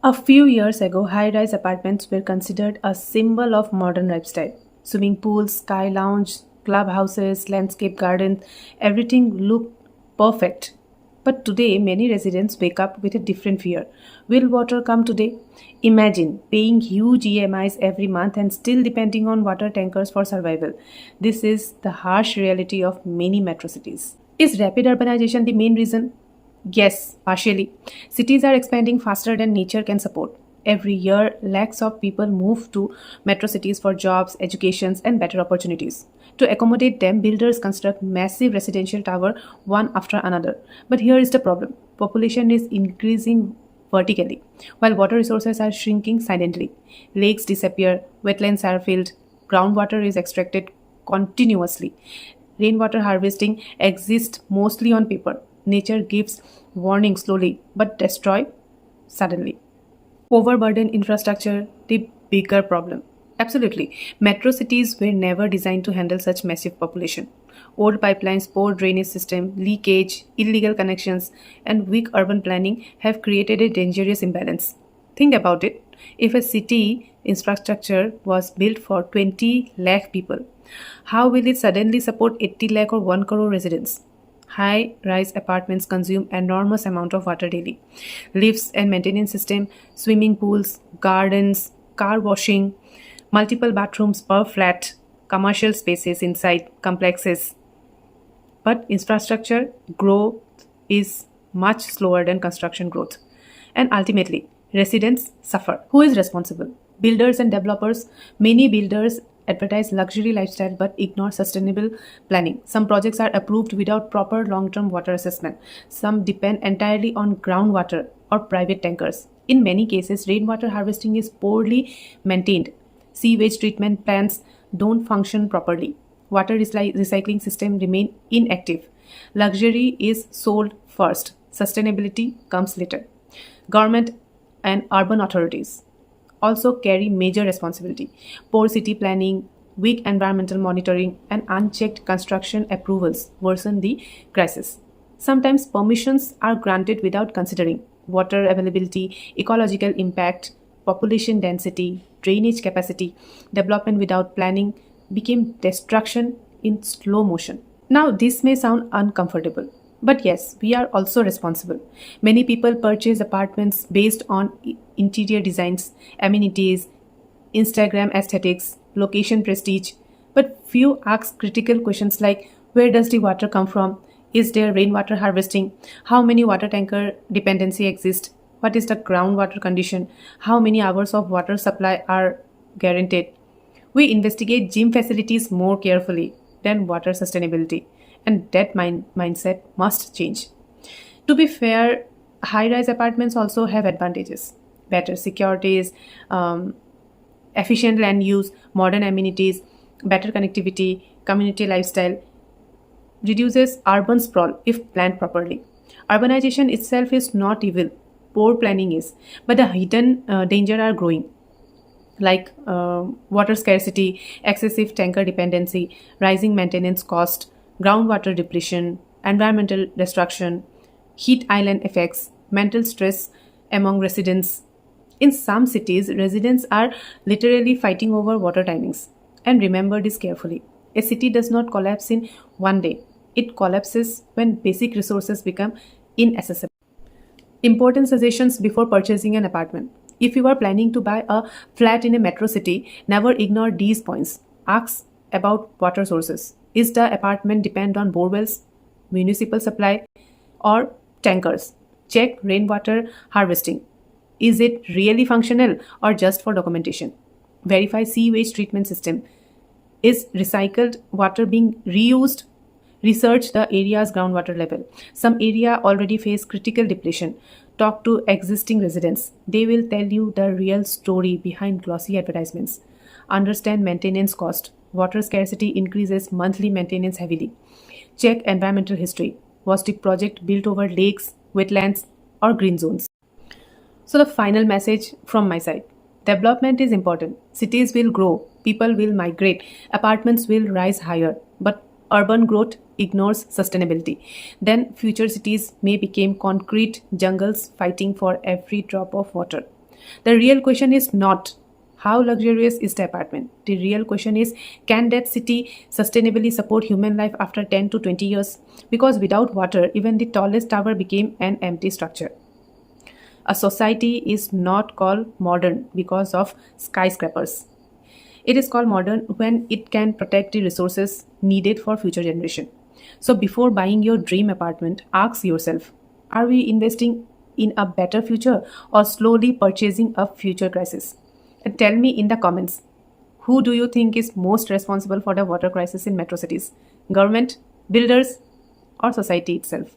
A few years ago, high rise apartments were considered a symbol of modern lifestyle. Swimming pools, sky lounge, clubhouses, landscape gardens, everything looked perfect. But today, many residents wake up with a different fear. Will water come today? Imagine paying huge EMIs every month and still depending on water tankers for survival. This is the harsh reality of many metro cities. Is rapid urbanization the main reason? Yes, partially. Cities are expanding faster than nature can support. Every year, lakhs of people move to metro cities for jobs, educations, and better opportunities. To accommodate them, builders construct massive residential tower one after another. But here is the problem. Population is increasing vertically, while water resources are shrinking silently. Lakes disappear, wetlands are filled, groundwater is extracted continuously. Rainwater harvesting exists mostly on paper. Nature gives warning slowly but destroy suddenly. Overburdened infrastructure, the bigger problem. Absolutely. Metro cities were never designed to handle such massive population. Old pipelines, poor drainage system, leakage, illegal connections, and weak urban planning have created a dangerous imbalance. Think about it. If a city infrastructure was built for 20 lakh people, how will it suddenly support 80 lakh or 1 crore residents? High rise apartments consume enormous amount of water daily. Lifts and maintenance system, swimming pools, gardens, car washing, multiple bathrooms per flat, commercial spaces inside complexes. But infrastructure growth is much slower than construction growth. And ultimately, residents suffer. Who is responsible? Builders and developers. Many builders advertise luxury lifestyle but ignore sustainable planning. Some projects are approved without proper long term water assessment. Some depend entirely on groundwater or private tankers. In many cases, rainwater harvesting is poorly maintained. Sewage treatment plants don't function properly. Water recycling system remain inactive. Luxury is sold first. Sustainability comes later. Government and urban authorities also carry major responsibility. Poor city planning, weak environmental monitoring, and unchecked construction approvals worsen the crisis. Sometimes permissions are granted without considering water availability, ecological impact, population density, drainage capacity. Development without planning became destruction in slow motion. Now, this may sound uncomfortable, but yes, we are also responsible. Many people purchase apartments based on interior designs, amenities, Instagram aesthetics, location prestige, but few ask critical questions like where does the water come from? Is there rainwater harvesting? How many water tanker dependency exist? What is the groundwater condition? How many hours of water supply are guaranteed? We investigate gym facilities more carefully than water sustainability, and that mindset must change. To be fair, high rise apartments also have advantages: better securities, efficient land use, modern amenities, better connectivity, community lifestyle, reduces urban sprawl if planned properly. Urbanization itself is not evil, poor planning is, but the hidden danger are growing like water scarcity, excessive tanker dependency, rising maintenance cost, groundwater depletion, environmental destruction, heat island effects, mental stress among residents. In some cities, residents are literally fighting over water timings. And remember this carefully. A city does not collapse in one day. It collapses when basic resources become inaccessible. Important suggestions before purchasing an apartment. If you are planning to buy a flat in a metro city, never ignore these points. Ask about water sources. Is the apartment depend on borewells, municipal supply, or tankers? Check rainwater harvesting. Is it really functional or just for documentation? Verify sewage treatment system. Is recycled water being reused? Research the area's groundwater level. Some area already face critical depletion. Talk to existing residents. They will tell you the real story behind glossy advertisements. Understand maintenance cost. Water scarcity increases monthly maintenance heavily. Check environmental history. Was the project built over lakes, wetlands, or green zones? So, the final message from my side: development is important. Cities will grow, people will migrate, apartments will rise higher, but urban growth ignores sustainability. Then, future cities may become concrete jungles fighting for every drop of water. The real question is not how luxurious is the apartment. The real question is, can that city sustainably support human life after 10 to 20 years? Because without water, even the tallest tower became an empty structure. A society is not called modern because of skyscrapers. It is called modern when it can protect the resources needed for future generation. So before buying your dream apartment, ask yourself, are we investing in a better future or slowly purchasing a future crisis? And tell me in the comments, who do you think is most responsible for the water crisis in metro cities? Government, builders, or society itself?